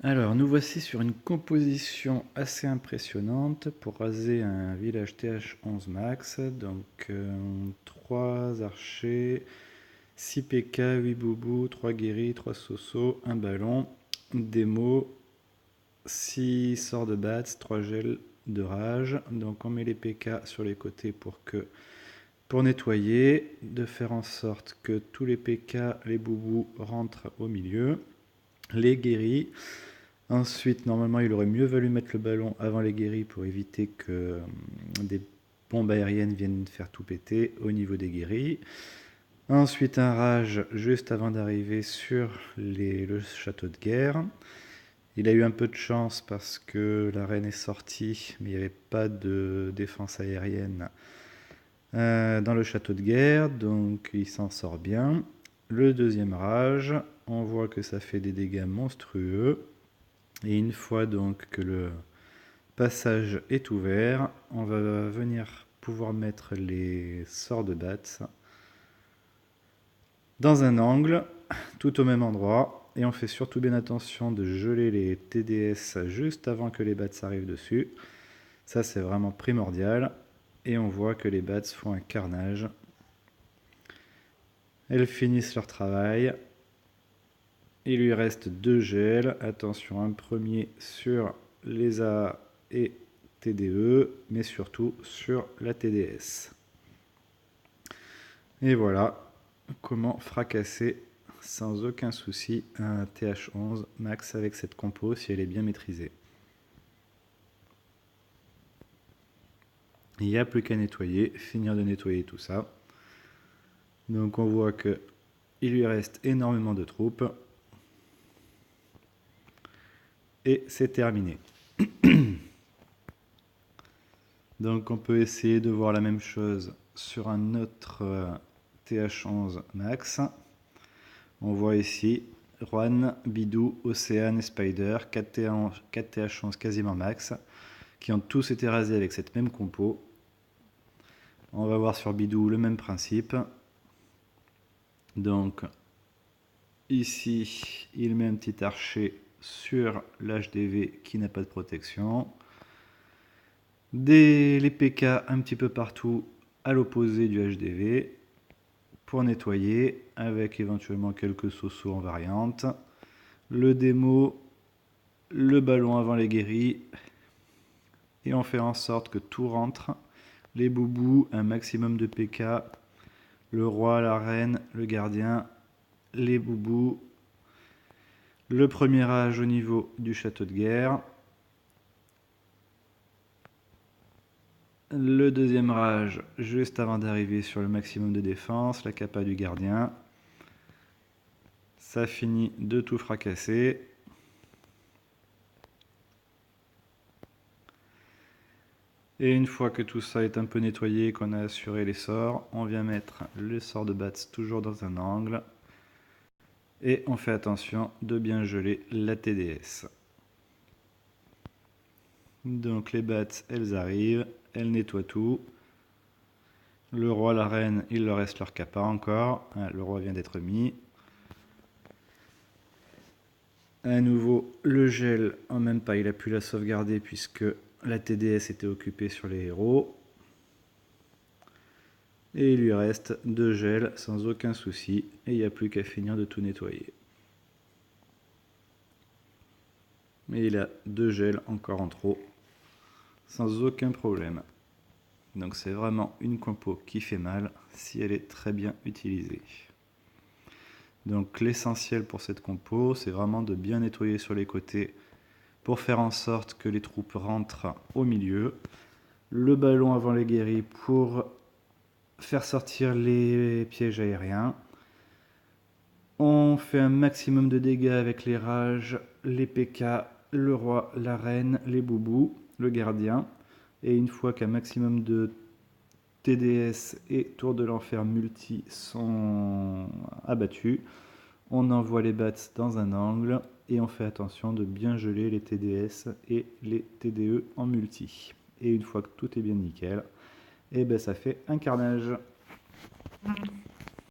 Alors, nous voici sur une composition assez impressionnante pour raser un village TH11 max. Donc, 3 archers, 6 PK, 8 boubous, 3 guéris, 3 sosos, un ballon, démo, 6 sorts de bats, 3 gels de rage. Donc, on met les PK sur les côtés pour nettoyer, de faire en sorte que tous les PK, les boubous rentrent au milieu. Les guéris. Ensuite, normalement, il aurait mieux valu mettre le ballon avant les guéris pour éviter que des bombes aériennes viennent faire tout péter au niveau des guéris. Ensuite, un rage juste avant d'arriver sur le château de guerre. Il a eu un peu de chance parce que la reine est sortie, mais il n'y avait pas de défense aérienne dans le château de guerre, donc il s'en sort bien. Le deuxième rage, on voit que ça fait des dégâts monstrueux. Et une fois donc que le passage est ouvert, on va venir pouvoir mettre les sorts de bats dans un angle, tout au même endroit. Et on fait surtout bien attention de geler les TDS juste avant que les bats arrivent dessus. Ça, c'est vraiment primordial. Et on voit que les bats font un carnage. Elles finissent leur travail. Il lui reste 2 gels. Attention, un premier sur les A et TDE, mais surtout sur la TDS. Et voilà comment fracasser sans aucun souci un TH11 max avec cette compo si elle est bien maîtrisée. Il n'y a plus qu'à nettoyer, finir de nettoyer tout ça. Donc on voit que il lui reste énormément de troupes. Et c'est terminé. Donc on peut essayer de voir la même chose sur un autre TH11 max. On voit ici Juan, Bidou, Océane et Spider, 4 TH11 quasiment max, qui ont tous été rasés avec cette même compo. On va voir sur Bidou le même principe. Donc ici, il met un petit archer sur l'HDV qui n'a pas de protection. Les PK un petit peu partout à l'opposé du HDV pour nettoyer avec éventuellement quelques sosos en variante. Le démo, le ballon avant les guéris et on fait en sorte que tout rentre. Les boubous, un maximum de PK, le roi, la reine, le gardien, les boubous, le premier âge au niveau du château de guerre. Le deuxième rage juste avant d'arriver sur le maximum de défense, la capa du gardien. Ça finit de tout fracasser. Et une fois que tout ça est un peu nettoyé, qu'on a assuré les sorts, on vient mettre le sort de bats toujours dans un angle. Et on fait attention de bien geler la TDS. Donc les bats, elles arrivent, elles nettoient tout. Le roi, la reine, il leur reste leur capa encore. Le roi vient d'être mis. À nouveau, le gel, en même pas, il a pu la sauvegarder puisque la TDS était occupée sur les héros. Et il lui reste 2 gels sans aucun souci. Et il n'y a plus qu'à finir de tout nettoyer. Mais il a 2 gels encore en trop, sans aucun problème. Donc c'est vraiment une compo qui fait mal si elle est très bien utilisée. Donc l'essentiel pour cette compo, c'est vraiment de bien nettoyer sur les côtés pour faire en sorte que les troupes rentrent au milieu. Le ballon avant les guéris pour faire sortir les pièges aériens. On fait un maximum de dégâts avec les rages, les PK, le roi, la reine, les boubous, le gardien. Et une fois qu'un maximum de TDS et Tour de l'Enfer multi sont abattus, on envoie les bats dans un angle et on fait attention de bien geler les TDS et les TDE en multi. Et une fois que tout est bien nickel, et ben ça fait un carnage.